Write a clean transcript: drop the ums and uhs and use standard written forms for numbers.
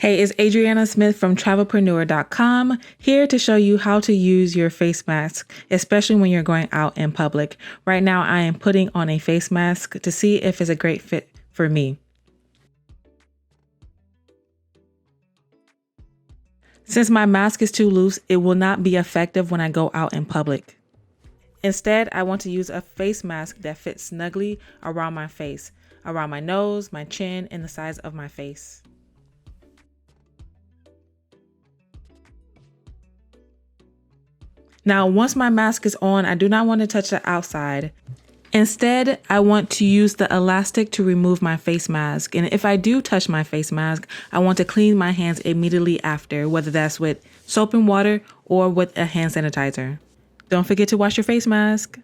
Hey, it's Adriana Smith from Travelpreneur.com, here to show you how to use your face mask, especially when you're going out in public. Right now, I am putting on a face mask to see if it's a great fit for me. Since my mask is too loose, it will not be effective when I go out in public. Instead, I want to use a face mask that fits snugly around my face, around my nose, my chin, and the sides of my face. Now, once my mask is on, I do not want to touch the outside. Instead, I want to use the elastic to remove my face mask. And if I do touch my face mask, I want to clean my hands immediately after, whether that's with soap and water or with a hand sanitizer. Don't forget to wash your face mask.